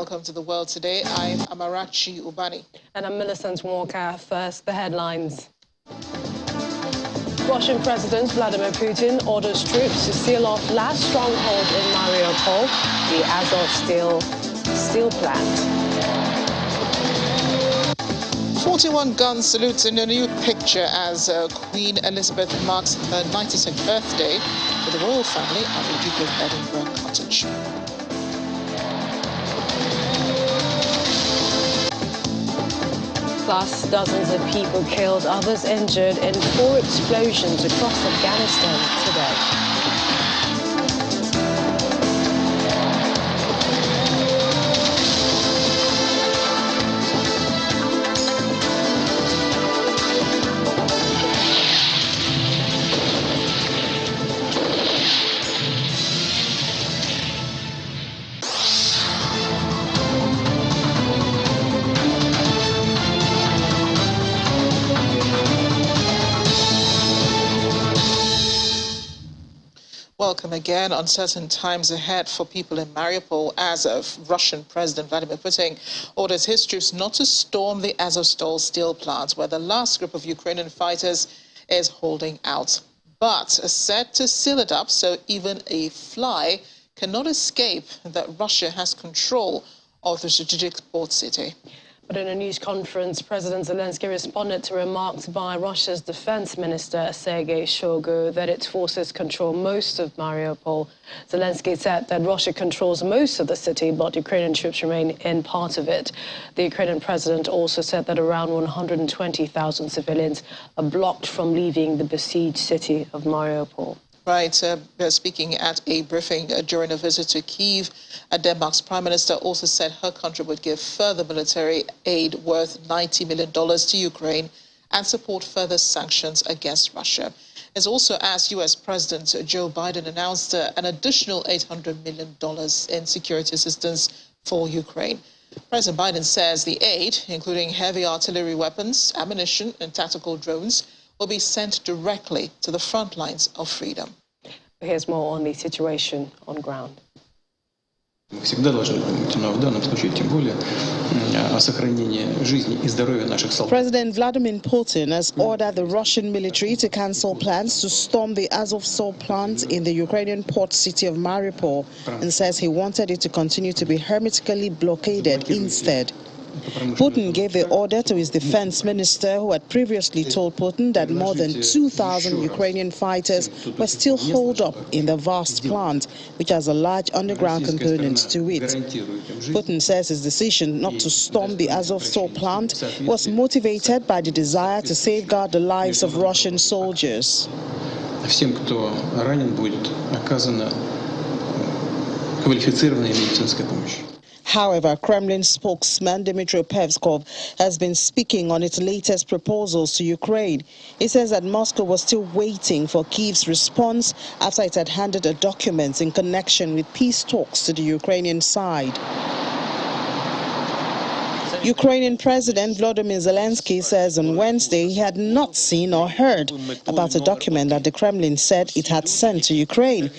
welcome to The World Today. I'm Amarachi Ubani. And I'm Millicent Walker. First, the headlines. Russian President Vladimir Putin orders troops to seal off last stronghold in Mariupol, the Azov steel plant. 41 gun salutes in a new picture as Queen Elizabeth marks her 92nd birthday with the royal family at the Duke of Edinburgh cottage. Plus, dozens of people killed, others injured in 4 explosions across Afghanistan today. Welcome again. Uncertain times ahead for people in Mariupol as Russian President Vladimir Putin orders his troops not to storm the Azovstal steel plant, where the last group of Ukrainian fighters is holding out, but said to seal it up so even a fly cannot escape that Russia has control of the strategic port city. But in a news conference, President Zelensky responded to remarks by Russia's defense minister, Sergei Shoigu, that its forces control most of Mariupol. Zelensky said that Russia controls most of the city, but Ukrainian troops remain in part of it. The Ukrainian president also said that around 120,000 civilians are blocked from leaving the besieged city of Mariupol. Right, speaking at a briefing during a visit to Kyiv, Denmark's prime minister also said her country would give further military aid worth $90 million to Ukraine and support further sanctions against Russia. It's also as U.S. President Joe Biden announced an additional $800 million in security assistance for Ukraine. President Biden says the aid, including heavy artillery weapons, ammunition and tactical drones, will be sent directly to the front lines of freedom. Here's more on the situation on ground. President Vladimir Putin has ordered the Russian military to cancel plans to storm the Azovstal plant in the Ukrainian port city of Mariupol and says he wanted it to continue to be hermetically blockaded instead. Putin gave the order to his defense minister, who had previously told Putin that more than 2,000 Ukrainian fighters were still holed up in the vast plant, which has a large underground component to it. Putin says his decision not to storm the Azovstal plant was motivated by the desire to safeguard the lives of Russian soldiers. Всем, кто ранен, будет оказана квалифицированная медицинская помощь. However, Kremlin spokesman Dmitry Peskov has been speaking on its latest proposals to Ukraine. He says that Moscow was still waiting for Kyiv's response after it had handed a document in connection with peace talks to the Ukrainian side. Ukrainian President Volodymyr Zelensky says on Wednesday he had not seen or heard about a document that the Kremlin said it had sent to Ukraine.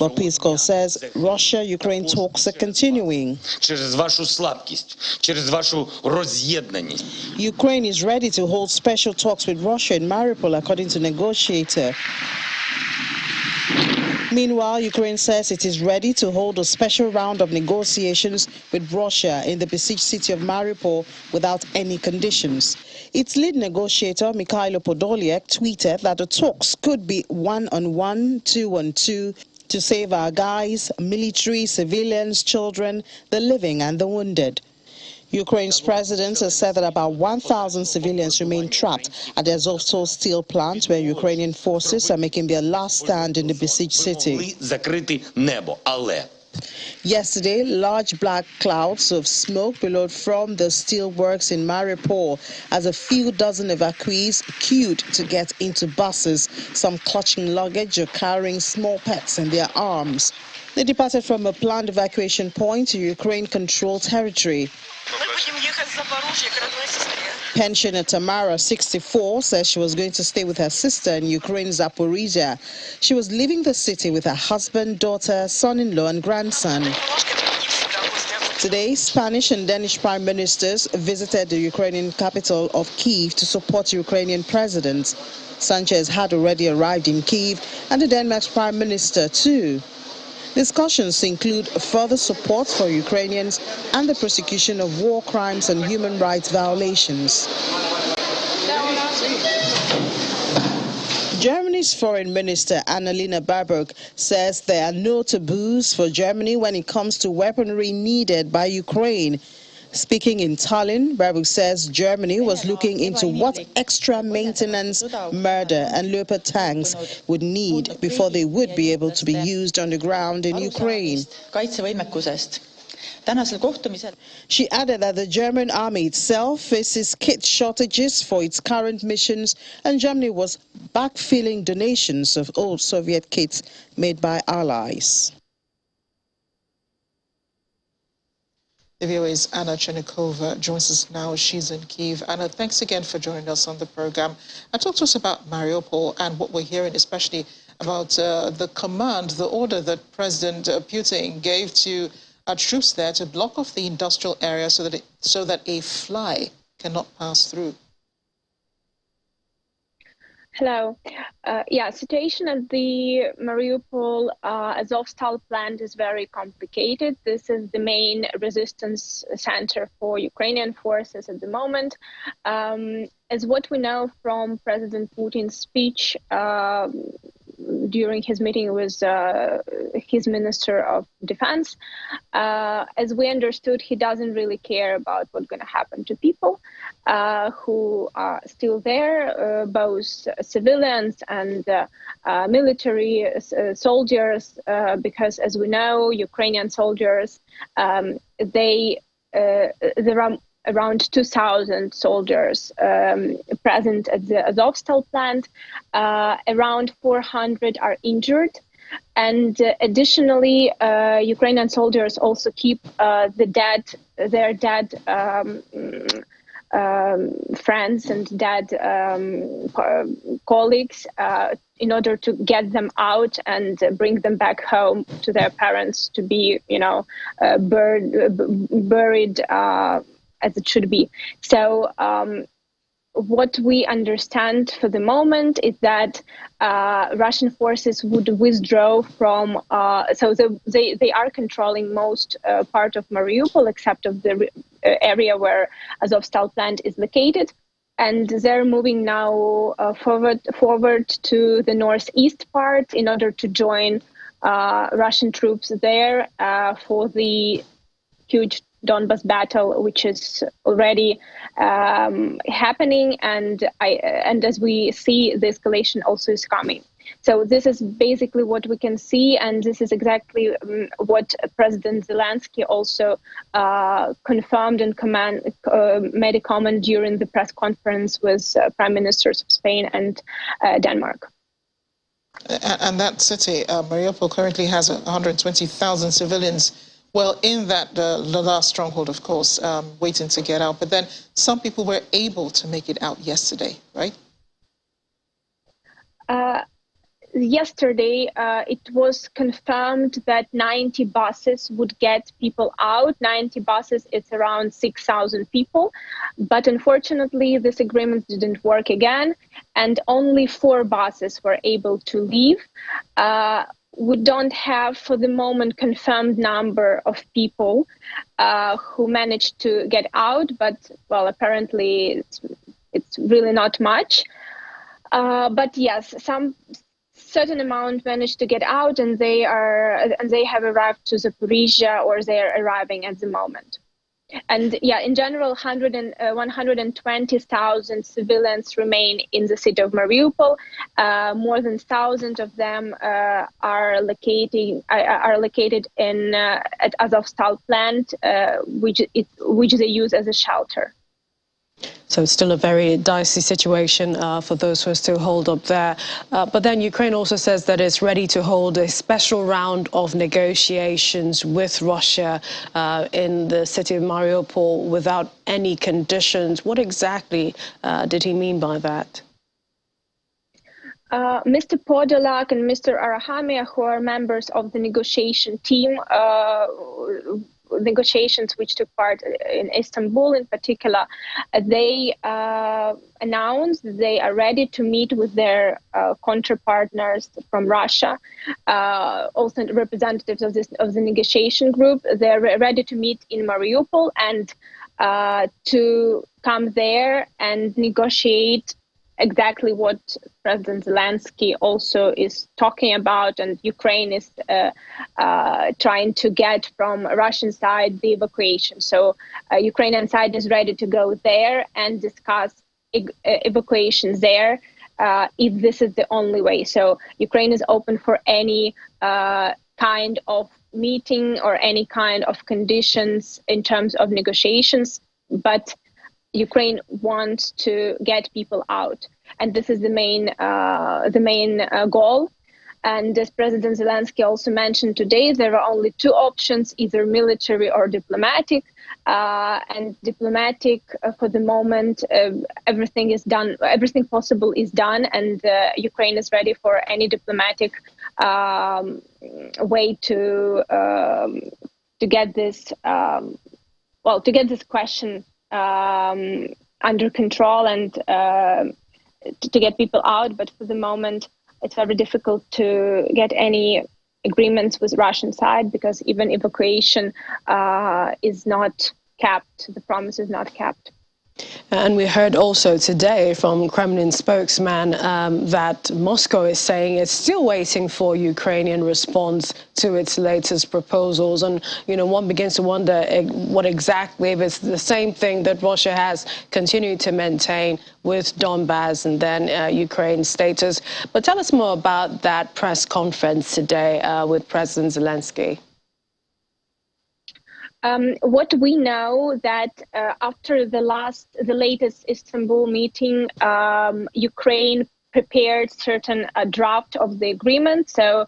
But Peskov says Russia-Ukraine talks are continuing. Ukraine is ready to hold special talks with Russia in Mariupol, according to negotiator. Meanwhile, Ukraine says it is ready to hold a special round of negotiations with Russia in the besieged city of Mariupol without any conditions. Its lead negotiator, Mikhailo Podolyak, tweeted that the talks could be one-on-one, two-on-two, to save our guys, military, civilians, children, the living and the wounded. Ukraine's president has said that about 1,000 civilians remain trapped at the Azovstal steel plant, where Ukrainian forces are making their last stand in the besieged city. Yesterday, large black clouds of smoke billowed from the steelworks in Mariupol as a few dozen evacuees queued to get into buses, some clutching luggage or carrying small pets in their arms. They departed from a planned evacuation point to Ukraine-controlled territory. Pensioner Tamara, 64, says she was going to stay with her sister in Ukraine's Zaporizhia. She was leaving the city with her husband, daughter, son-in-law and grandson. Today, Spanish and Danish prime ministers visited the Ukrainian capital of Kyiv to support Ukrainian President. Sanchez had already arrived in Kyiv, and the Denmark's prime minister too. Discussions include further support for Ukrainians and the prosecution of war crimes and human rights violations. Germany's Foreign Minister Annalena Baerbock says there are no taboos for Germany when it comes to weaponry needed by Ukraine. Speaking in Tallinn, Baerbock says Germany was looking into what extra maintenance, murder and Leopard tanks would need before they would be able to be used on the ground in Ukraine. She added that the German army itself faces kit shortages for its current missions, and Germany was backfilling donations of old Soviet kits made by allies. The VOA's Anna Chernikova joins us now. She's in Kyiv. Anna, thanks again for joining us on the program. Talk to us about Mariupol and what we're hearing, especially about the command, the order that President Putin gave to troops there to block off the industrial area so that a fly cannot pass through. Hello. Situation at the Mariupol Azovstal plant is very complicated. This is the main resistance center for Ukrainian forces at the moment. As what we know from President Putin's speech during his meeting with his Minister of Defense, as we understood, he doesn't really care about what's going to happen to people who are still there, both civilians and military soldiers, because as we know, Ukrainian soldiers, there are around 2,000 soldiers present at the Azovstal plant. Around 400 are injured. And additionally, Ukrainian soldiers also keep their dead friends and dead colleagues in order to get them out and bring them back home to their parents to be, buried as it should be. So what we understand for the moment is that Russian forces would withdraw from, so they are controlling most part of Mariupol, except of the area where Azovstal plant is located. And they're moving now forward to the northeast part in order to join Russian troops there for the huge Donbas battle, which is already happening, and as we see, the escalation also is coming. So this is basically what we can see, and this is exactly what President Zelensky also confirmed and made a comment during the press conference with Prime Ministers of Spain and Denmark. And that city, Mariupol, currently has 120,000 civilians. Well, in that the last stronghold, of course, waiting to get out. But then some people were able to make it out yesterday, right? Yesterday, it was confirmed that 90 buses would get people out. 90 buses, it's around 6,000 people. But unfortunately, this agreement didn't work again, and only 4 buses were able to leave. We don't have, for the moment, confirmed number of people who managed to get out, but, well, apparently it's really not much. But yes, some certain amount managed to get out, and they have arrived to Zaporizhia, or they are arriving at the moment. And yeah, in general, 120,000 civilians remain in the city of Mariupol. More than 1,000 of them are located in at Azovstal plant, which they use as a shelter. So it's still a very dicey situation for those who are still holed up there. But then Ukraine also says that it's ready to hold a special round of negotiations with Russia in the city of Mariupol without any conditions. What exactly did he mean by that? Mr. Podolak and Mr. Arahamia, who are members of the negotiation team, negotiations which took part in Istanbul in particular, they announced they are ready to meet with their counterpartners from Russia, also representatives of the negotiation group. They're ready to meet in Mariupol and to come there and negotiate exactly what President Zelensky also is talking about, and Ukraine is trying to get from Russian side the evacuation. So Ukrainian side is ready to go there and discuss evacuations there if this is the only way. So Ukraine is open for any kind of meeting or any kind of conditions in terms of negotiations, but Ukraine wants to get people out, and this is the main goal. And as President Zelensky also mentioned today, there are only two options: either military or diplomatic. And diplomatic, for the moment, everything is done. Everything possible is done, and Ukraine is ready for any diplomatic way to get this to get this question under control and to get people out. But for the moment, it's very difficult to get any agreements with Russian side, because even evacuation is not capped. The promise is not capped. And we heard also today from Kremlin spokesman that Moscow is saying it's still waiting for Ukrainian response to its latest proposals. And, you know, one begins to wonder what exactly, if it's the same thing that Russia has continued to maintain with Donbass and then Ukraine status. But tell us more about that press conference today with President Zelensky. What we know that after the latest Istanbul meeting, Ukraine prepared certain draft of the agreement. So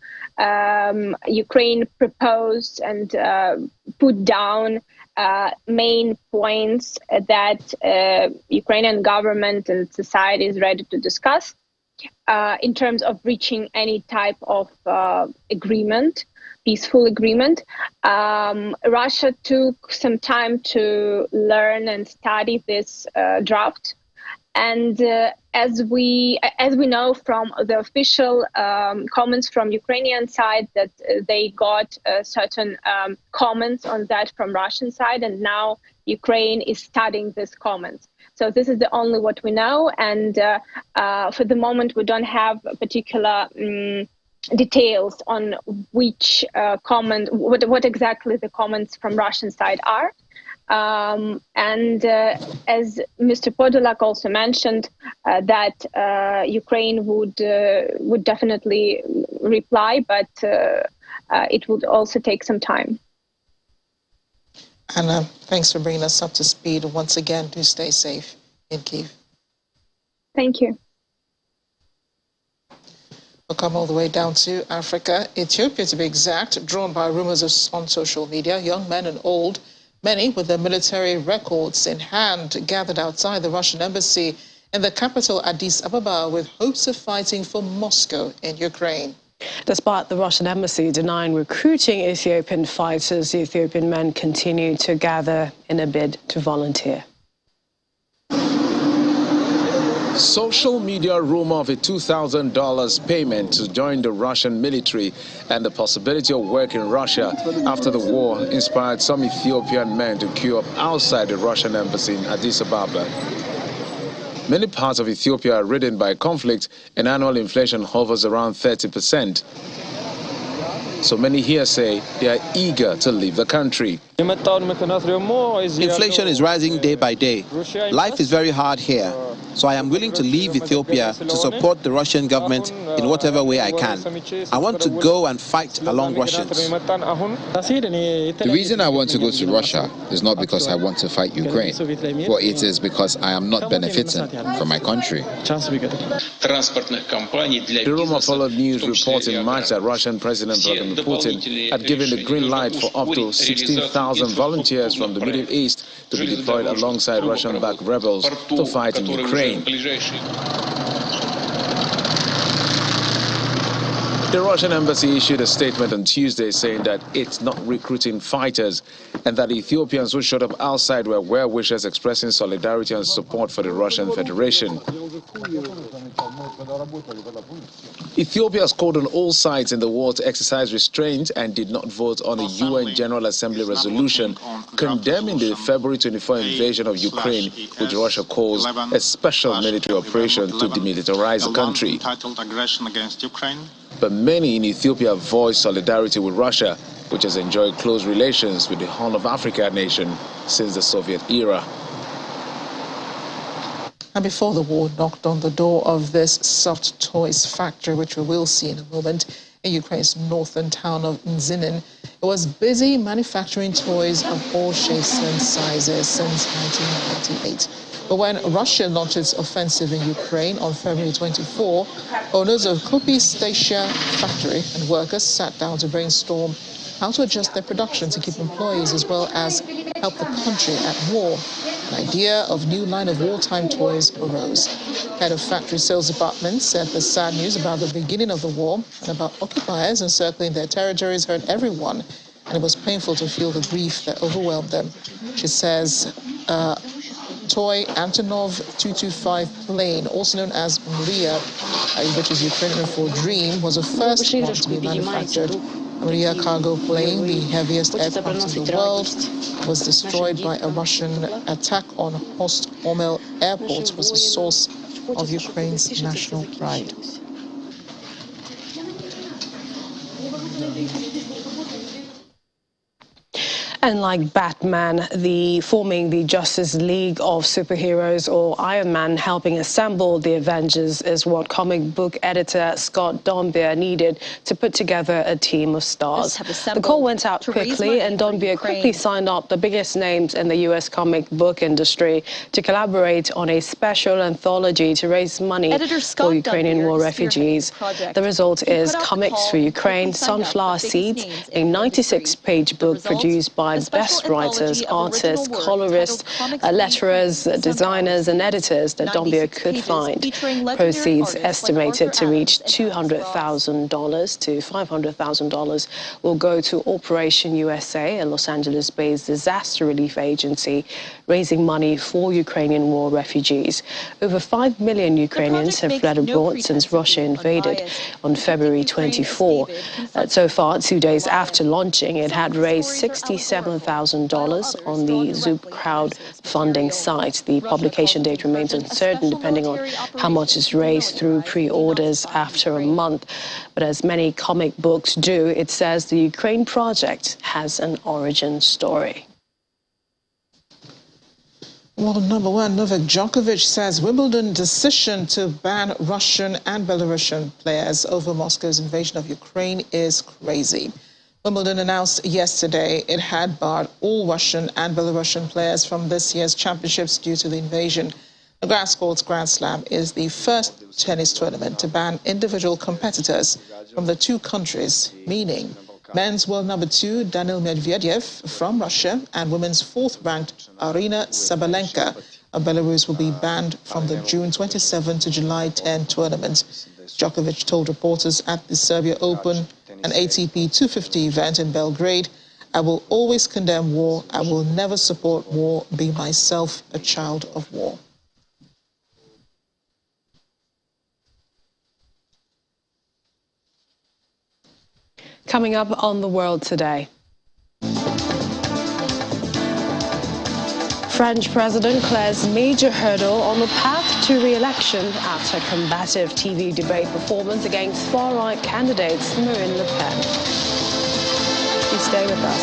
Ukraine proposed and put down main points that Ukrainian government and society is ready to discuss in terms of reaching any type of agreement. Peaceful agreement. Russia took some time to learn and study this draft, and as we know from the official comments from Ukrainian side, that they got certain comments on that from Russian side, and now Ukraine is studying these comments. So this is the only what we know, and for the moment we don't have a particular details on which comment, what exactly the comments from Russian side are. And as Mr. Podolak also mentioned, that Ukraine would definitely reply, but it would also take some time. Anna, thanks for bringing us up to speed. Once again, do stay safe in Kyiv. Thank you. We'll come all the way down to Africa, Ethiopia to be exact, drawn by rumors on social media. Young men and old, many with their military records in hand, gathered outside the Russian embassy in the capital Addis Ababa with hopes of fighting for Moscow in Ukraine. Despite the Russian embassy denying recruiting Ethiopian fighters, Ethiopian men continue to gather in a bid to volunteer. Social media rumor of a $2,000 payment to join the Russian military and the possibility of work in Russia after the war inspired some Ethiopian men to queue up outside the Russian embassy in Addis Ababa. Many parts of Ethiopia are ridden by conflict, and annual inflation hovers around 30%. So many here say they are eager to leave the country. Inflation is rising day by day. Life is very hard here. So I am willing to leave Ethiopia to support the Russian government in whatever way I can. I want to go and fight along Russians. The reason I want to go to Russia is not because I want to fight Ukraine, but it is because I am not benefiting from my country. The rumor followed news reports in March that Russian President Vladimir Putin had given the green light for up to 16,000 volunteers from the Middle East to be deployed alongside Russian-backed rebels to fight in Ukraine. The Russian embassy issued a statement on Tuesday saying that it's not recruiting fighters and that Ethiopians who showed up outside were well-wishers expressing solidarity and support for the Russian Federation. Ethiopia has called on all sides in the war to exercise restraint and did not vote on a UN General Assembly resolution condemning the February 24 invasion of Ukraine, which Russia calls a special military operation to demilitarize the country. But many in Ethiopia voiced solidarity with Russia, which has enjoyed close relations with the Horn of Africa nation since the Soviet era. And before the war knocked on the door of this soft toys factory, which we will see in a moment, in Ukraine's northern town of Nzinin, it was busy manufacturing toys of all shapes and sizes since 1998. But when Russia launched its offensive in Ukraine on February 24, owners of Kupi Statia factory and workers sat down to brainstorm how to adjust their production to keep employees as well as help the country at war. An idea of new line of wartime toys arose. Head of factory sales department said the sad news about the beginning of the war and about occupiers encircling their territories hurt everyone, and it was painful to feel the grief that overwhelmed them. She says toy Antonov 225 plane, also known as Maria, which is Ukrainian for dream, was the first one to be manufactured. Maria cargo plane, the heaviest aircraft in the world, was destroyed by a Russian attack on Hostomel airport, was a source of Ukraine's national pride. And like Batman, forming the Justice League of Superheroes, or Iron Man helping assemble the Avengers, is what comic book editor Scott Donbier needed to put together a team of stars. The call went out quickly, and Donbier quickly signed up the biggest names in the U.S. comic book industry to collaborate on a special anthology to raise money for Ukrainian war refugees. The result is Comics for Ukraine, Sunflower Seeds, a 96-page book produced by best writers, artists, colorists, letterers, designers and editors that Donbier could find. Proceeds estimated to reach $200,000 to $500,000 will go to Operation USA, a Los Angeles-based disaster relief agency, raising money for Ukrainian war refugees. Over 5 million Ukrainians have fled abroad since Russia invaded on February 24. So far, 2 days after launching, it had raised $67,000 on the Zoop crowdfunding site. The publication date remains uncertain, depending on how much is raised through pre-orders after a month. But as many comic books do, it says the Ukraine project has an origin story. Well, number one, Novak Djokovic says Wimbledon decision to ban Russian and Belarusian players over Moscow's invasion of Ukraine is crazy. Wimbledon announced yesterday it had barred all Russian and Belarusian players from this year's championships due to the invasion. The grass courts Grand Slam is the first tennis tournament to ban individual competitors from the two countries, meaning men's world number 2 Daniil Medvedev from Russia and women's 4th-ranked Arina Sabalenka of Belarus will be banned from the June 27 to July 10 tournament. Djokovic told reporters at the Serbia Open, an ATP 250 event in Belgrade, "I will always condemn war. I will never support war, be myself a child of war." Coming up on The World Today. French president clears major hurdle on the path to re-election after combative TV debate performance against far-right candidates Marine Le Pen. Please stay with us.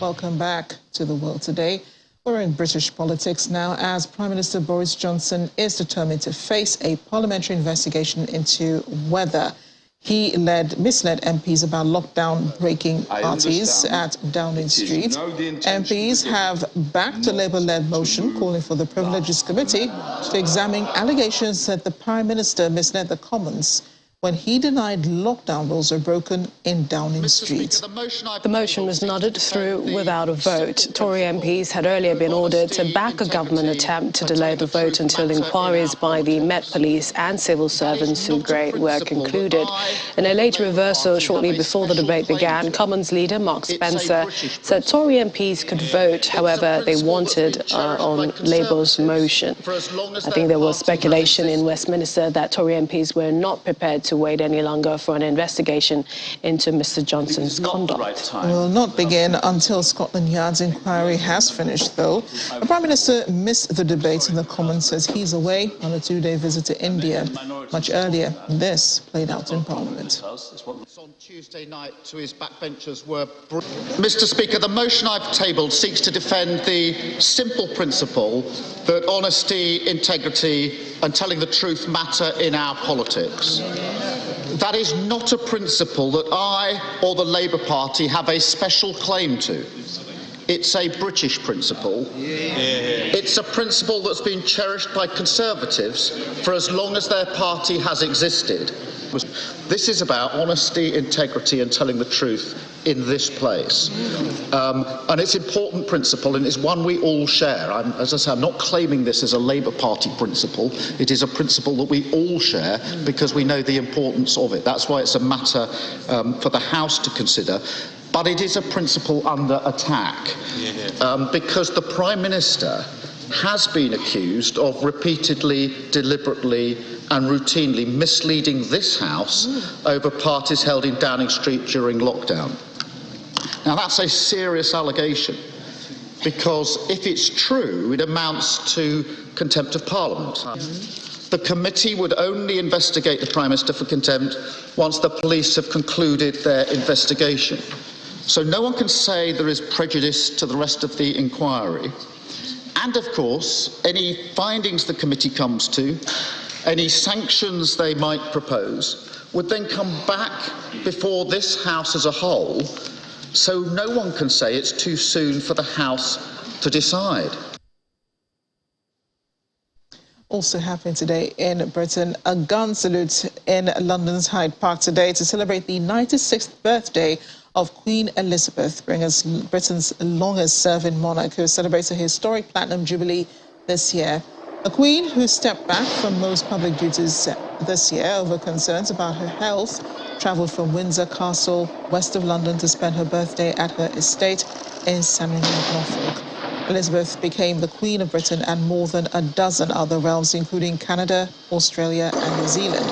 Welcome back to The World Today. We're in British politics now, as Prime Minister Boris Johnson is determined to face a parliamentary investigation into whether he misled MPs about lockdown-breaking parties at Downing Street. MPs have backed a Labour-led motion calling for the Privileges Committee to examine allegations that the Prime Minister misled the Commons when he denied lockdown rules were broken in Downing Street. The motion was nodded through without a vote. Tory MPs had earlier been ordered to back a government attempt to delay the vote until inquiries by the Met Police and civil servants who were concluded. In a late reversal shortly before the debate began, Commons leader Mark Spencer said Tory MPs could vote however they wanted on Labour's motion. I think there was speculation in Westminster that Tory MPs were not prepared to wait any longer for an investigation into Mr. Johnson's conduct. Will not begin until Scotland Yard's inquiry has finished, though. The Prime Minister missed the debate in the Commons, says he's away on a two-day visit to India. Much earlier, this played out in Parliament. On Tuesday night to his backbenchers were... Mr. Speaker, the motion I've tabled seeks to defend the simple principle that honesty, integrity and telling the truth matter in our politics. That is not a principle that I or the Labour Party have a special claim to. It's a British principle. It's a principle that's been cherished by Conservatives for as long as their party has existed. This is about honesty, integrity and telling the truth in this place. And it's an important principle and it's one we all share. As I say, I'm not claiming this as a Labour Party principle. It is a principle that we all share because we know the importance of it. That's why it's a matter for the House to consider. But it is a principle under attack because the Prime Minister has been accused of repeatedly, deliberately and routinely misleading this House over parties held in Downing Street during lockdown. Now that's a serious allegation because if it's true, it amounts to contempt of Parliament. The committee would only investigate the Prime Minister for contempt once the police have concluded their investigation. So no one can say there is prejudice to the rest of the inquiry. And of course, any findings the committee comes to, any sanctions they might propose, would then come back before this House as a whole, so no one can say it's too soon for the House to decide. Also happening today in Britain, a gun salute in London's Hyde Park today to celebrate the 96th birthday of Queen Elizabeth, Britain's longest-serving monarch, who celebrates a historic Platinum Jubilee this year. A queen who stepped back from most public duties this year over concerns about her health travelled from Windsor Castle, west of London, to spend her birthday at her estate in Sandringham, Norfolk. Elizabeth became the Queen of Britain and more than a dozen other realms, including Canada, Australia and New Zealand,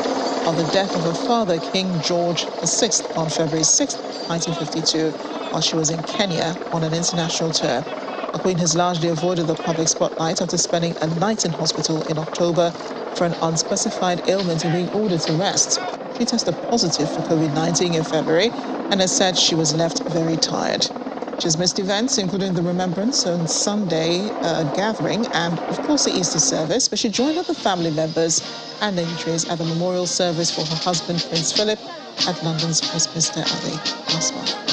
on the death of her father, King George VI, on February 6, 1952, while she was in Kenya on an international tour. The Queen has largely avoided the public spotlight after spending a night in hospital in October for an unspecified ailment and being ordered to rest. She tested positive for COVID-19 in February and has said she was left very tired. She's missed events, including the Remembrance on Sunday gathering and, of course, the Easter service, but she joined other family members and dignitaries at the memorial service for her husband, Prince Philip, at London's Westminster Abbey last month.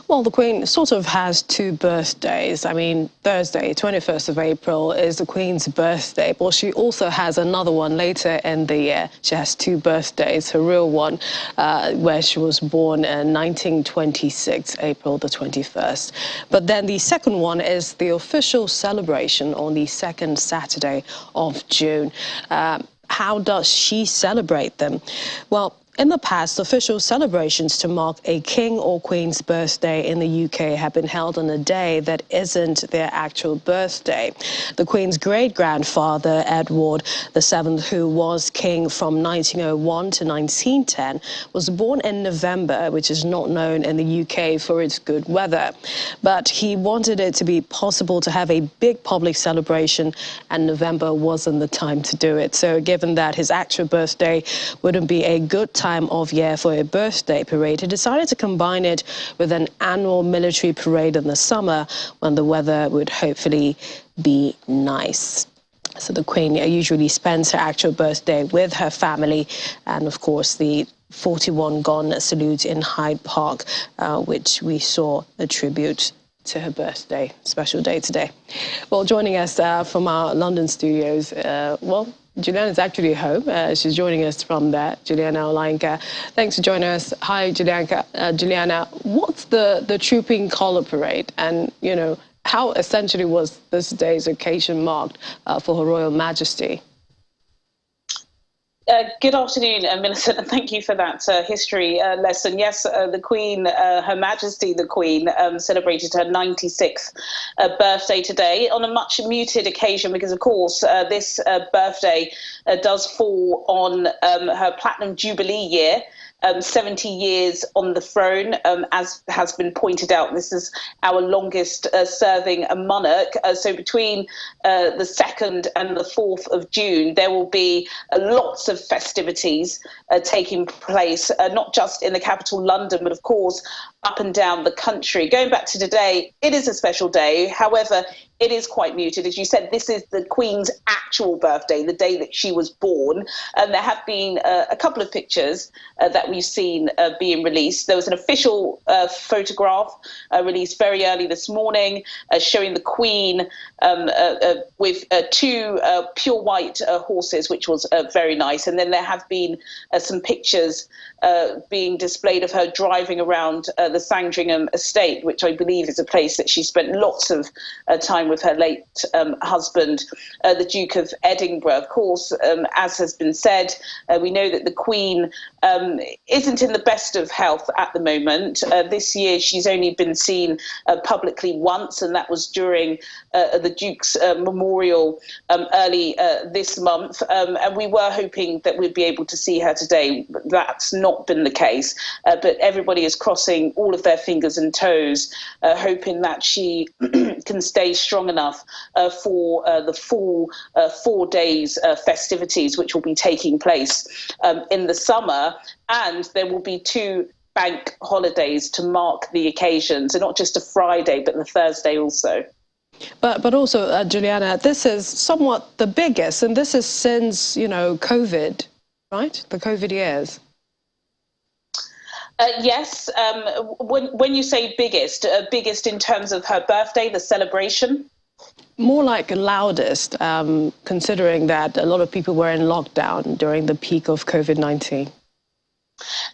Well, the Queen sort of has two birthdays. I mean, Thursday, 21st of April, is the Queen's birthday, but she also has another one later in the year. She has two birthdays, her real one, where she was born in 1926, April the 21st. But then the second one is the official celebration on the second Saturday of June. How does she celebrate them? Well, In the past, official celebrations to mark a king or queen's birthday in the UK have been held on a day that isn't their actual birthday. The Queen's great-grandfather, Edward VII, who was king from 1901 to 1910, was born in November, which is not known in the UK for its good weather. But he wanted it to be possible to have a big public celebration, and November wasn't the time to do it. So given that his actual birthday wouldn't be a good time of year for a birthday parade, he decided to combine it with an annual military parade in the summer when the weather would hopefully be nice. So the Queen usually spends her actual birthday with her family, and of course the 41 gun salute in Hyde Park, which we saw a tribute to her birthday, special day today. Well, joining us from our London studios, Juliana's actually home. She's joining us from there, Juliana Olayinka. Thanks for joining us. Hi, Juliana. What's the Trooping Colour Parade? And, you know, how essentially was this day's occasion marked for Her Royal Majesty? Good afternoon, Millicent, and thank you for that history lesson. Yes, the Queen, Her Majesty the Queen, celebrated her 96th birthday today on a much muted occasion because, of course, this birthday does fall on her Platinum Jubilee year. 70 years on the throne, as has been pointed out. This is our longest serving monarch. So between the 2nd and the 4th of June, there will be lots of festivities taking place, not just in the capital, London, but of course, up and down the country. Going back to today, it is a special day. However, it is quite muted. As you said, this is the Queen's actual birthday, the day that she was born. And there have been a couple of pictures that we've seen being released. There was an official photograph released very early this morning showing the Queen with two pure white horses, which was very nice. And then there have been some pictures being displayed of her driving around the Sandringham estate, which I believe is a place that she spent lots of time with her late husband, the Duke of Edinburgh. Of course, as has been said, we know that the Queen isn't in the best of health at the moment. This year, she's only been seen publicly once, and that was during the Duke's memorial early this month. And we were hoping that we'd be able to see her today. That's not been the case, but everybody is crossing all of their fingers and toes, hoping that she can stay strong enough for the full 4 days festivities, which will be taking place in the summer. And there will be 2 bank holidays to mark the occasion. So not just a Friday, but the Thursday also. But also, Juliana, this is somewhat the biggest, and this is since, you know, COVID, right? The COVID years. Yes. When you say biggest, biggest in terms of her birthday, the celebration? More like loudest, considering that a lot of people were in lockdown during the peak of COVID-19.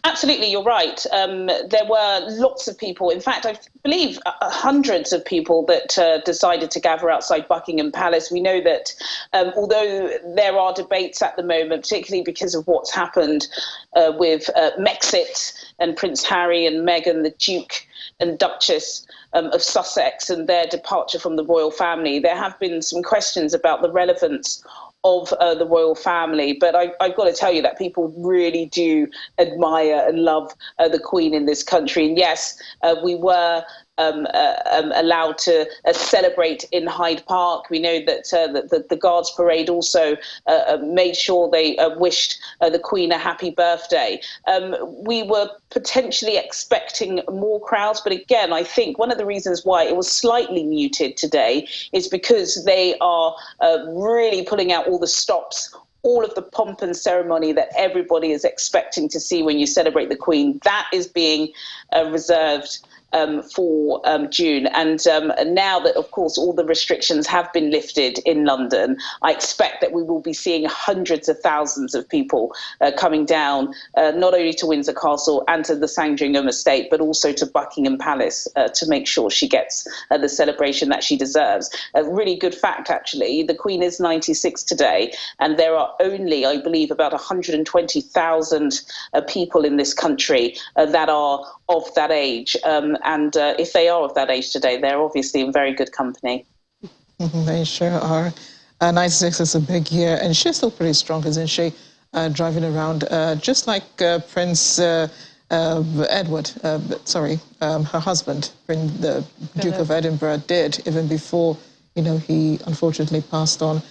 Absolutely, you're right. There were lots of people. In fact, I believe hundreds of people that decided to gather outside Buckingham Palace. We know that although there are debates at the moment, particularly because of what's happened with Brexit and Prince Harry and Meghan, the Duke and Duchess of Sussex, and their departure from the royal family, there have been some questions about the relevance of the royal family. But I've got to tell you that people really do admire and love the Queen in this country. And yes, we were allowed to celebrate in Hyde Park. We know that the Guards Parade also made sure they wished the Queen a happy birthday. We were potentially expecting more crowds, but again, I think one of the reasons why it was slightly muted today is because they are really pulling out all the stops, all of the pomp and ceremony that everybody is expecting to see when you celebrate the Queen. That is being reserved for June. And now that, of course, all the restrictions have been lifted in London, I expect that we will be seeing hundreds of thousands of people coming down, not only to Windsor Castle and to the Sandringham estate, but also to Buckingham Palace to make sure she gets the celebration that she deserves. A really good fact, actually, the Queen is 96 today, and there are only, I believe, about 120,000 people in this country that are of that age. And if they are of that age today, they're obviously in very good company. They sure are. 96 is a big year, and she's still pretty strong, isn't she? Driving around, just like Prince Edward, her husband, the Duke of Edinburgh, did even before, he unfortunately passed on.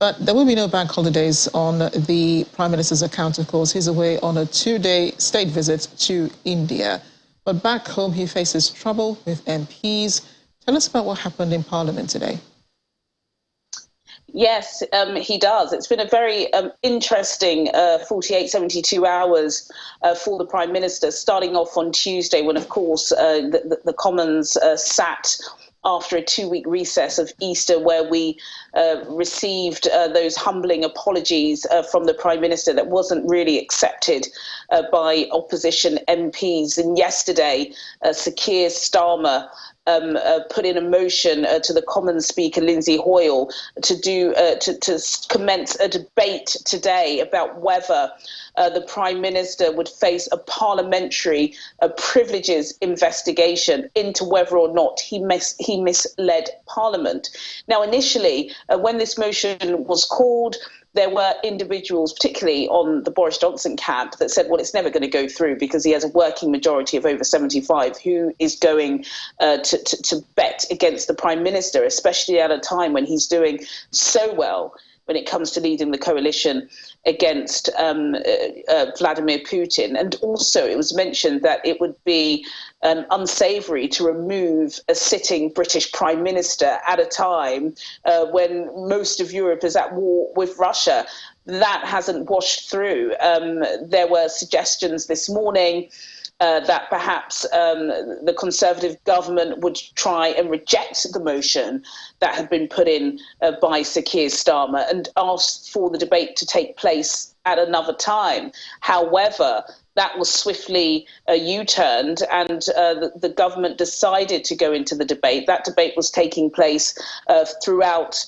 But there will be no bank holidays on the Prime Minister's account, of course. He's away on a 2-day state visit to India. But back home, he faces trouble with MPs. Tell us about what happened in Parliament today. Yes, he does. It's been a very interesting 48, 72 hours for the Prime Minister, starting off on Tuesday when, of course, the Commons sat after a 2-week recess of Easter, where we received those humbling apologies from the Prime Minister that wasn't really accepted by opposition MPs. And yesterday, Sir Keir Starmer put in a motion to the Commons Speaker, Lindsay Hoyle, to commence a debate today about whether the Prime Minister would face a parliamentary privileges investigation into whether or not he misled Parliament. Now, initially, when this motion was called, there were individuals, particularly on the Boris Johnson camp, that said, well, it's never going to go through because he has a working majority of over 75. Who is going to bet against the Prime Minister, especially at a time when he's doing so well when it comes to leading the coalition against Vladimir Putin? And also it was mentioned that it would be unsavoury to remove a sitting British Prime Minister at a time when most of Europe is at war with Russia. That hasn't washed through. There were suggestions this morning that perhaps the Conservative government would try and reject the motion that had been put in by Sir Keir Starmer and ask for the debate to take place at another time. However, that was swiftly U-turned, and the government decided to go into the debate. That debate was taking place throughout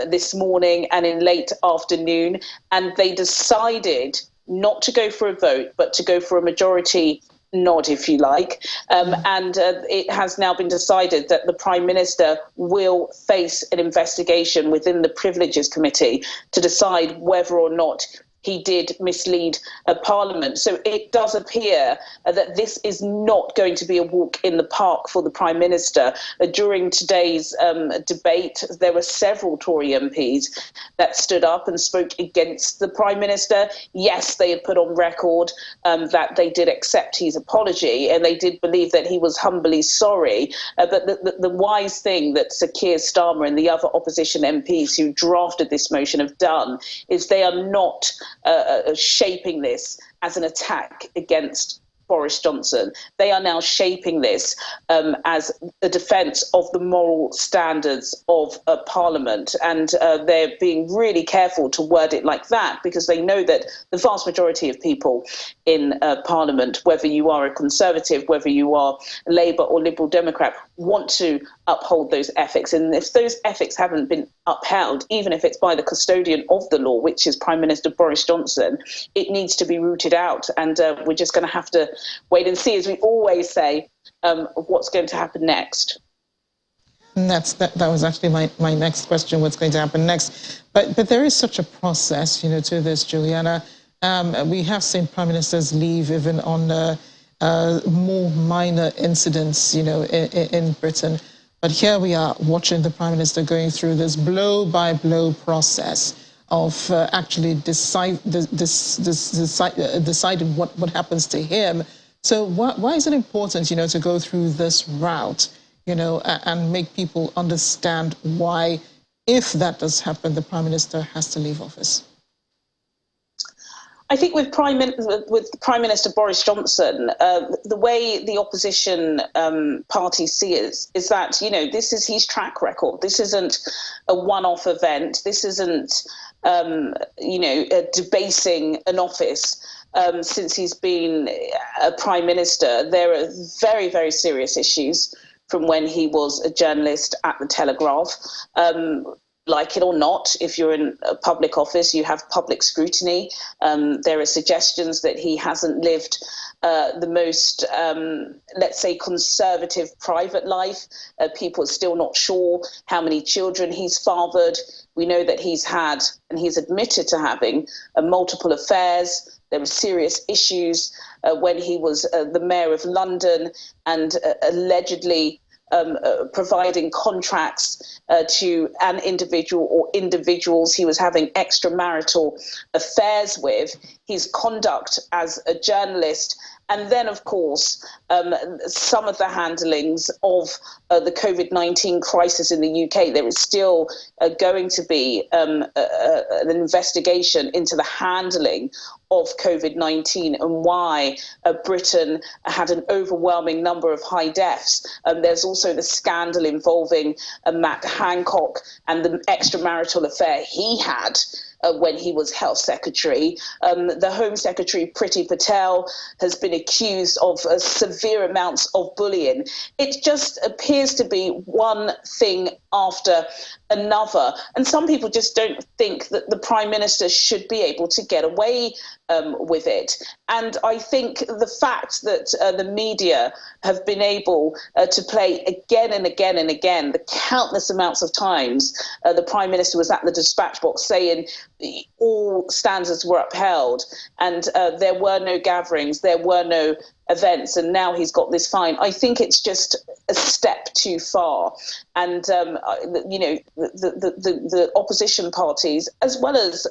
this morning and in late afternoon, and they decided not to go for a vote, but to go for a majority nod, if you like. And it has now been decided that the Prime Minister will face an investigation within the Privileges Committee to decide whether or not he did mislead Parliament. So it does appear that this is not going to be a walk in the park for the Prime Minister. During today's debate, there were several Tory MPs that stood up and spoke against the Prime Minister. Yes, they had put on record that they did accept his apology and they did believe that he was humbly sorry. But the wise thing that Sir Keir Starmer and the other opposition MPs who drafted this motion have done is they are not shaping this as an attack against Boris Johnson. They are now shaping this as a defence of the moral standards of Parliament. And they're being really careful to word it like that because they know that the vast majority of people in Parliament, whether you are a Conservative, whether you are Labour or Liberal Democrat, want to uphold those ethics. And if those ethics haven't been upheld, even if it's by the custodian of the law, which is Prime Minister Boris Johnson, it needs to be rooted out. And we're just going to have to wait and see, as we always say, what's going to happen next. And that was actually my next question, what's going to happen next. But there is such a process, to this, Juliana. We have seen Prime Ministers leave even on more minor incidents, in Britain. But here we are watching the Prime Minister going through this blow-by-blow process of actually deciding what happens to him. So why is it important, to go through this route, and make people understand why, if that does happen, the Prime Minister has to leave office? I think with Prime Minister Boris Johnson, the way the opposition parties see it is that, you know, this is his track record. This isn't a one-off event. This isn't, you know, debasing an office. Since he's been a prime minister, there are very, very serious issues from when he was a journalist at the Telegraph. Like it or not, if you're in a public office, you have public scrutiny. There are suggestions that he hasn't lived the most, let's say, conservative private life. People are still not sure how many children he's fathered. We know that he's had, and he's admitted to having, multiple affairs. There were serious issues when he was the mayor of London and allegedly providing contracts to an individual or individuals he was having extramarital affairs with, his conduct as a journalist, and then, of course, some of the handlings of the COVID-19 crisis in the UK. There is still going to be an investigation into the handling of COVID-19 and why Britain had an overwhelming number of high deaths. There's also the scandal involving Matt Hancock and the extramarital affair he had when he was Health Secretary. The Home Secretary, Priti Patel, has been accused of severe amounts of bullying. It just appears to be one thing after another. And some people just don't think that the Prime Minister should be able to get away with it. And I think the fact that the media have been able to play again and again and again, the countless amounts of times the Prime Minister was at the dispatch box saying all standards were upheld and there were no gatherings, there were no events, and now he's got this fine. I think it's just a step too far. And, you know, the opposition parties, as well as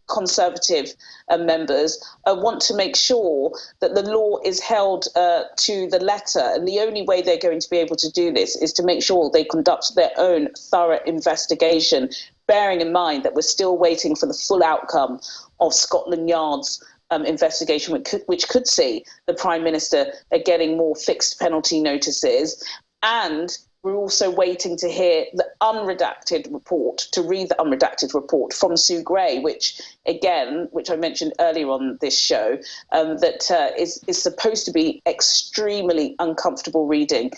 Conservative members, want to make sure that the law is held to the letter. And the only way they're going to be able to do this is to make sure they conduct their own thorough investigation, bearing in mind that we're still waiting for the full outcome of Scotland Yard's investigation, which could see the Prime Minister getting more fixed penalty notices. And we're also waiting to hear the unredacted report, to read the unredacted report from Sue Gray, which I mentioned earlier on this show, that is supposed to be extremely uncomfortable reading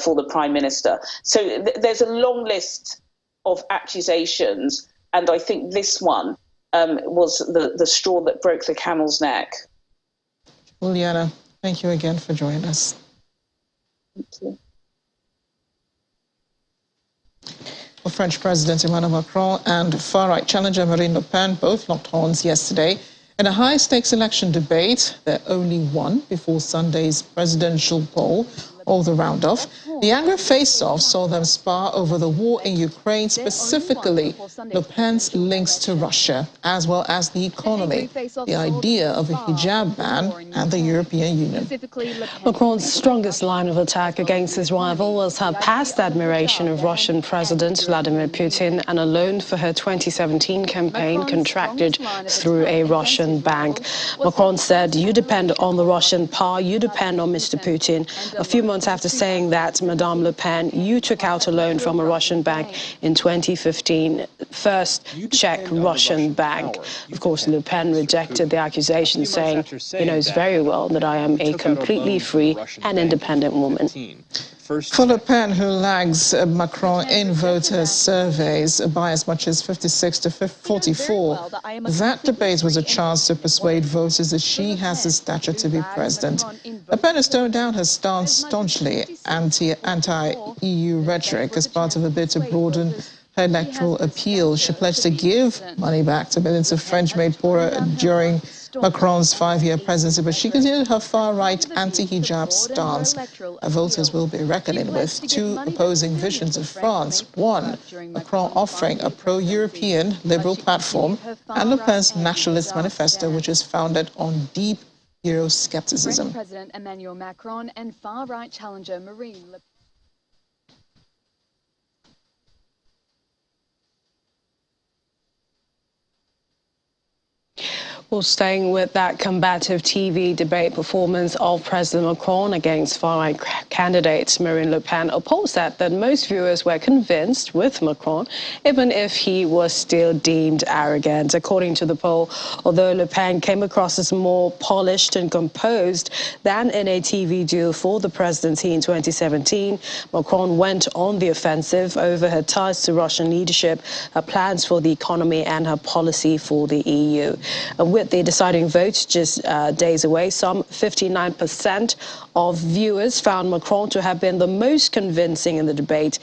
for the Prime Minister. So there's a long list of accusations, and I think this one was the straw that broke the camel's neck. Juliana, thank you again for joining us. Thank you. Well, French President Emmanuel Macron and far-right challenger Marine Le Pen both locked horns yesterday in a high-stakes election debate, their only one before Sunday's presidential poll, or the round-off. The angry face-off saw them spar over the war in Ukraine, specifically Le Pen's links to Russia, as well as the economy, the idea of a hijab ban, and the European Union. Macron's strongest line of attack against his rival was her past admiration of Russian President Vladimir Putin and a loan for her 2017 campaign contracted through a Russian bank. Macron said, "You depend on the Russian power, you depend on Mr. Putin." A few months after saying that, Madame Le Pen, you took out a loan from a Russian bank in 2015, first Czech Russian bank. Of course, Le Pen rejected the accusation, saying, "He knows very well that I am a completely free and independent woman." For Le Pen, who lags Macron in voter surveys by as much as 56 to 44, that debate was a chance to persuade voters that she has the stature to be president. Le Pen has toned down her stance staunchly anti-EU rhetoric as part of a bid to broaden her electoral appeal. She pledged to give money back to millions of French made poorer during Macron's 5-year presidency, but she continued her far-right anti-hijab stance. Her voters will be reckoning with two opposing visions of France. One, Macron offering a pro-European liberal platform, and Le Pen's nationalist manifesto, which is founded on deep Euroscepticism. French President Emmanuel Macron and far-right challenger Marine Le Pen. Well, staying with that combative TV debate performance of President Macron against far-right candidate Marine Le Pen, a poll said that most viewers were convinced with Macron, even if he was still deemed arrogant. According to the poll, although Le Pen came across as more polished and composed than in a TV duel for the presidency in 2017, Macron went on the offensive over her ties to Russian leadership, her plans for the economy and her policy for the EU. And with the deciding vote just days away, some 59% of viewers found Macron to have been the most convincing in the debate.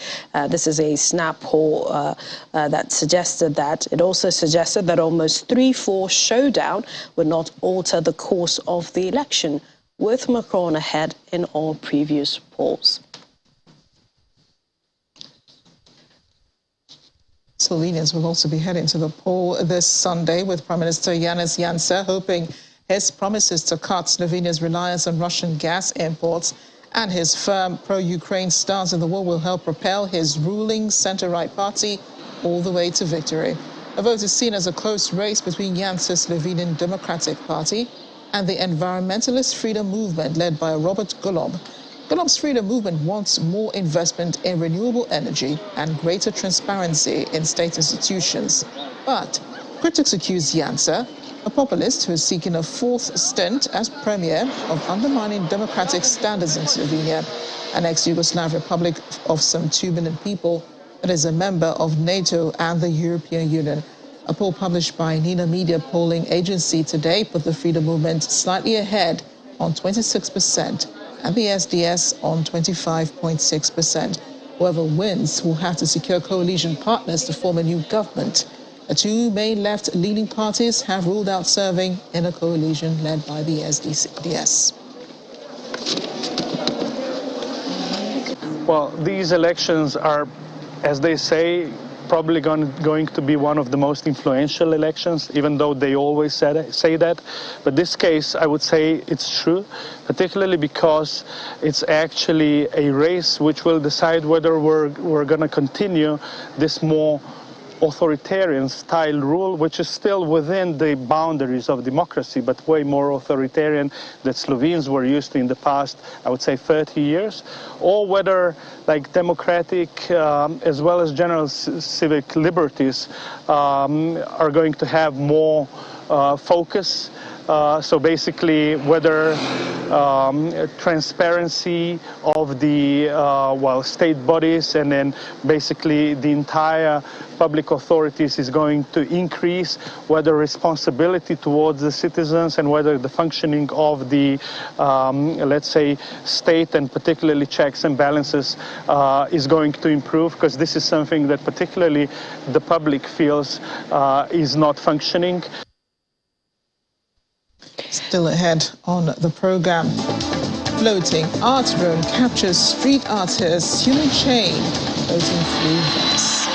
This is a snap poll that suggested that. It also suggested that almost 3-4 showdown would not alter the course of the election, with Macron ahead in all previous polls. Slovenians will also be heading to the poll this Sunday, with Prime Minister Janez Janša hoping his promises to cut Slovenia's reliance on Russian gas imports and his firm pro-Ukraine stance in the war will help propel his ruling centre-right party all the way to victory. The vote is seen as a close race between Janša's Slovenian Democratic Party and the environmentalist freedom movement led by Robert Golob. Golob's freedom movement wants more investment in renewable energy and greater transparency in state institutions. But critics accuse Janša, a populist who is seeking a fourth stint as premier, of undermining democratic standards in Slovenia, an ex-Yugoslav republic of some 2 million people that is a member of NATO and the European Union. A poll published by Nina Media polling agency today put the freedom movement slightly ahead on 26%. And the SDS on 25.6%. Whoever wins will have to secure coalition partners to form a new government. The two main left-leaning parties have ruled out serving in a coalition led by the SDS. Well, these elections are, as they say, probably going to be one of the most influential elections, even though they always say that. But this case, I would say it's true, particularly because it's actually a race which will decide whether we're going to continue this more authoritarian style rule, which is still within the boundaries of democracy, but way more authoritarian that Slovenes were used to in the past, I would say 30 years, or whether like democratic as well as general civic liberties are going to have more focus. So basically, whether transparency of the state bodies and then basically the entire public authorities is going to increase, whether responsibility towards the citizens and whether the functioning of the, let's say, state and particularly checks and balances is going to improve, because this is something that particularly the public feels is not functioning. Still ahead on the program, floating art drone captures street artist Human Chain floating through Venice.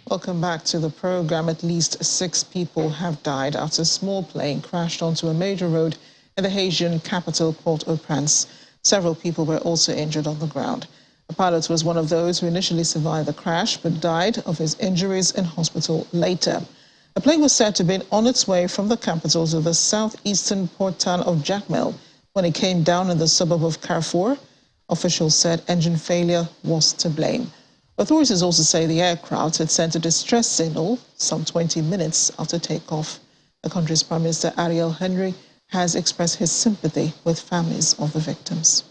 Welcome back to the program. At least 6 people have died after a small plane crashed onto a major road in the Haitian capital, Port-au-Prince. Several people were also injured on the ground. The pilot was one of those who initially survived the crash but died of his injuries in hospital later. The plane was said to have been on its way from the capital to the southeastern port town of Jacmel when it came down in the suburb of Carrefour. Officials said engine failure was to blame. Authorities also say the aircraft had sent a distress signal some 20 minutes after takeoff. The country's Prime Minister Ariel Henry has expressed his sympathy with families of the victims.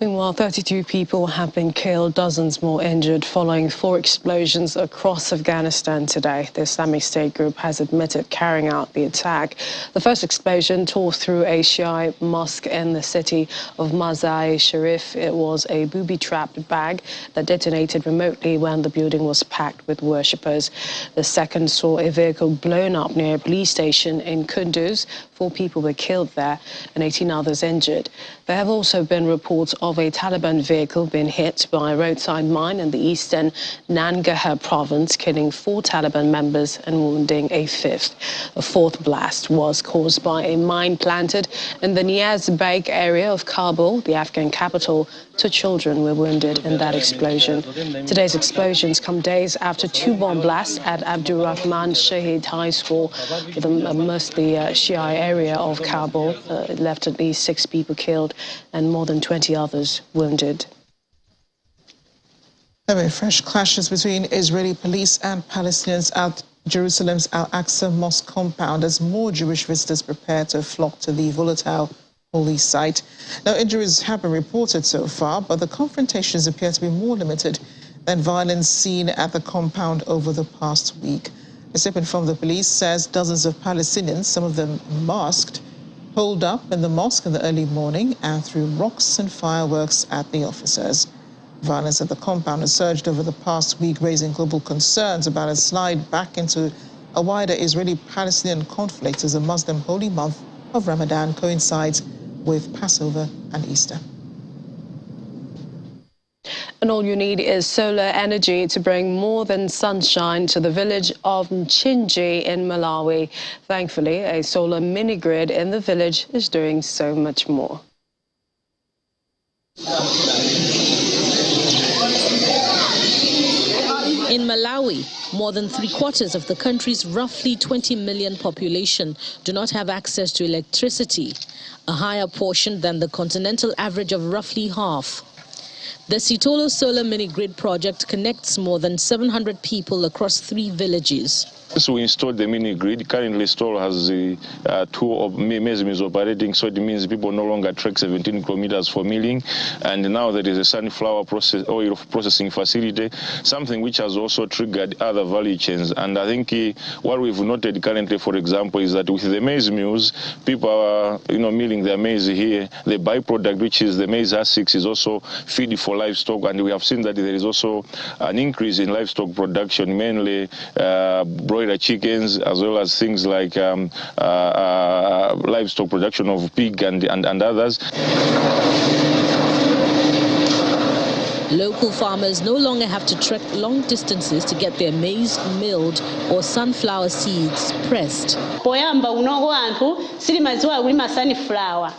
Meanwhile, 32 people have been killed, dozens more injured following 4 explosions across Afghanistan today. The Islamic State group has admitted carrying out the attack. The first explosion tore through a Shia mosque in the city of Mazar-e-Sharif. It was a booby-trapped bag that detonated remotely when the building was packed with worshippers. The second saw a vehicle blown up near a police station in Kunduz. 4 people were killed there and 18 others injured. There have also been reports of a Taliban vehicle being hit by a roadside mine in the eastern Nangarhar province, killing 4 Taliban members and wounding a 5th. A 4th blast was caused by a mine planted in the Niaz Baig area of Kabul, the Afghan capital. 2 children were wounded in that explosion. Today's explosions come days after 2 bomb blasts at Abdul Rahman Shahid High School, the mostly Shia area of Kabul. It left at least 6 people killed and more than 20 others wounded. There were fresh clashes between Israeli police and Palestinians at Jerusalem's Al-Aqsa Mosque compound as more Jewish visitors prepare to flock to the volatile holy site. Now, injuries have been reported so far, but the confrontations appear to be more limited than violence seen at the compound over the past week. A statement from the police says dozens of Palestinians, some of them masked, holed up in the mosque in the early morning and threw rocks and fireworks at the officers. Violence at the compound has surged over the past week, raising global concerns about a slide back into a wider Israeli-Palestinian conflict as the Muslim holy month of Ramadan coincides with Passover and Easter. And all you need is solar energy to bring more than sunshine to the village of Mchinji in Malawi. Thankfully, a solar mini-grid in the village is doing so much more. In Malawi, more than 3/4 of the country's roughly 20 million population do not have access to electricity, a higher portion than the continental average of roughly half. The Sitolo Solar Mini-Grid project connects more than 700 people across 3 villages. So we installed the mini-grid. Currently, Stolo has 2 maize mills operating, so it means people no longer trek 17 kilometers for milling. And now there is a sunflower oil processing facility, something which has also triggered other value chains. And I think what we've noted currently, for example, is that with the maize mills, people are milling their maize here. The byproduct, which is the maize husk, is also feed for livestock, and we have seen that there is also an increase in livestock production, mainly broiler chickens, as well as things like livestock production of pig and others. Local farmers no longer have to trek long distances to get their maize milled or sunflower seeds pressed.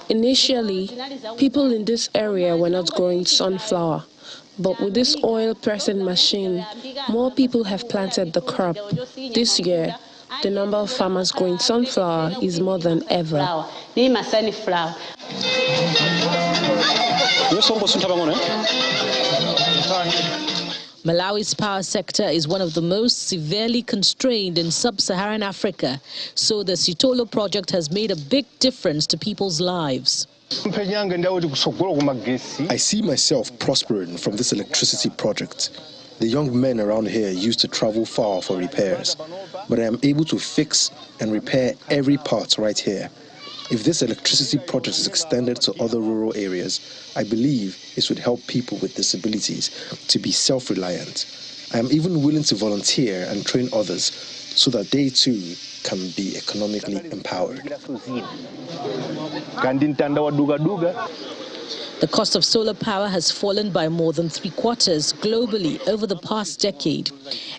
Initially, people in this area were not growing sunflower. But with this oil pressing machine, more people have planted the crop. This year, the number of farmers growing sunflower is more than ever. Malawi's power sector is one of the most severely constrained in sub-Saharan Africa, so the Sitolo project has made a big difference to people's lives. I see myself prospering from this electricity project. The young men around here used to travel far for repairs, but I am able to fix and repair every part right here. If this electricity project is extended to other rural areas, I believe it would help people with disabilities to be self-reliant. I am even willing to volunteer and train others so that they too can be economically empowered. The cost of solar power has fallen by more than 3/4 globally over the past decade.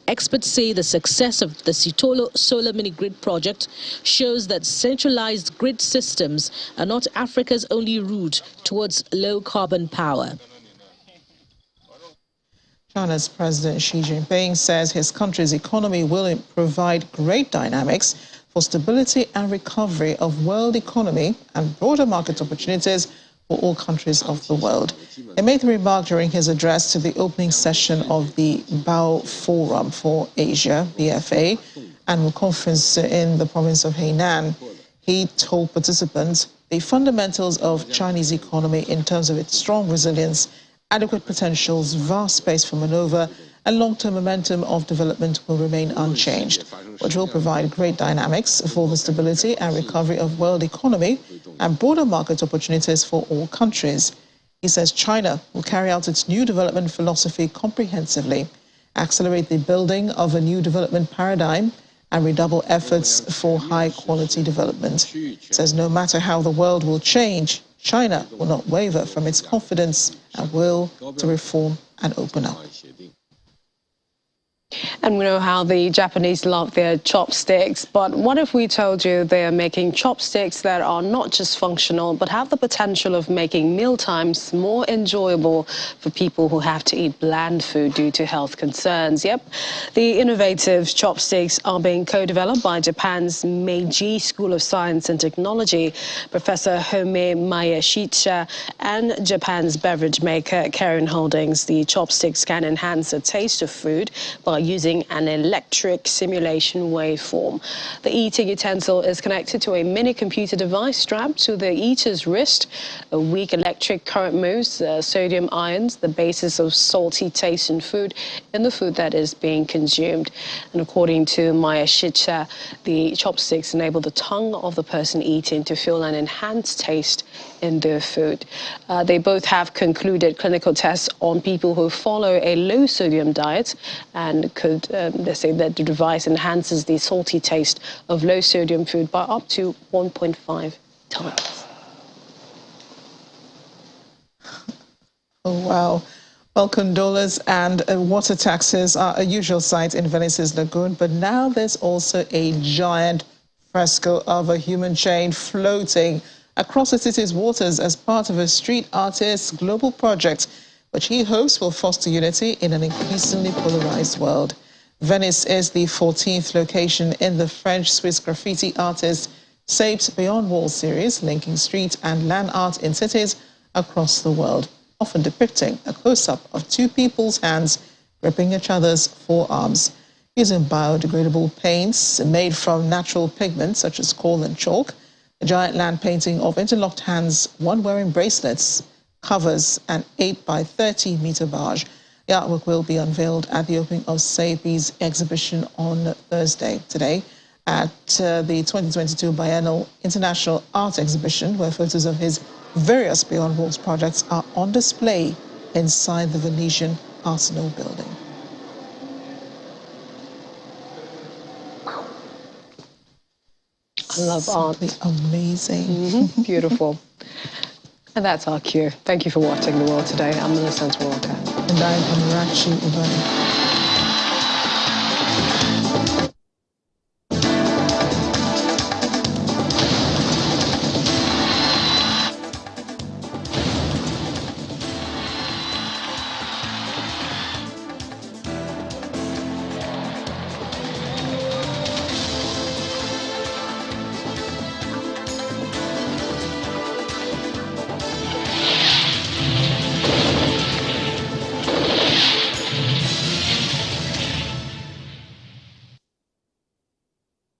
Experts say the success of the Sitolo Solar Mini-Grid project shows that centralized grid systems are not Africa's only route towards low-carbon power. China's President Xi Jinping says his country's economy will provide great dynamics for stability and recovery of world economy and broader market opportunities for all countries of the world. He made the remark during his address to the opening session of the Bao Forum for Asia, BFA, annual conference in the province of Hainan. He told participants the fundamentals of Chinese economy in terms of its strong resilience, adequate potentials, vast space for maneuver, and long-term momentum of development will remain unchanged, which will provide great dynamics for the stability and recovery of world economy and broader market opportunities for all countries. He says China will carry out its new development philosophy comprehensively, accelerate the building of a new development paradigm, and redouble efforts for high-quality development. He says no matter how the world will change, China will not waver from its confidence and will to reform and open up. And we know how the Japanese love their chopsticks, but what if we told you they are making chopsticks that are not just functional, but have the potential of making mealtimes more enjoyable for people who have to eat bland food due to health concerns? Yep, the innovative chopsticks are being co-developed by Japan's Meiji School of Science and Technology, Professor Home Miyashita, and Japan's beverage maker Kirin Holdings. The chopsticks can enhance the taste of food by using an electric simulation waveform. The eating utensil is connected to a mini computer device strapped to the eater's wrist. A weak electric current moves sodium ions, the basis of salty taste in the food that is being consumed. And according to Miyashita, the chopsticks enable the tongue of the person eating to feel an enhanced taste in their food. They both have concluded clinical tests on people who follow a low-sodium diet, and they say that the device enhances the salty taste of low-sodium food by up to 1.5 times. Oh, wow. Well, gondolas and water taxis are a usual sight in Venice's lagoon, but now there's also a giant fresco of a human chain floating across the city's waters as part of a street artist's global project, which he hopes will foster unity in an increasingly polarized world. Venice is the 14th location in the French-Swiss graffiti artist Shapes Beyond Walls series, linking street and land art in cities across the world, often depicting a close-up of two people's hands gripping each other's forearms. Using biodegradable paints made from natural pigments such as coal and chalk, a giant land painting of interlocked hands, one wearing bracelets, covers an 8-by-30-meter barge. The artwork will be unveiled at the opening of Sapi's exhibition on Thursday, today, at the 2022 Biennial International Art Exhibition, where photos of his various Beyond Walls projects are on display inside the Venetian Arsenal building. I love art. Amazing. Beautiful. And that's our cue. Thank you for watching The World Today. I'm Millicent Walker. And I'm Amarachi Ubani.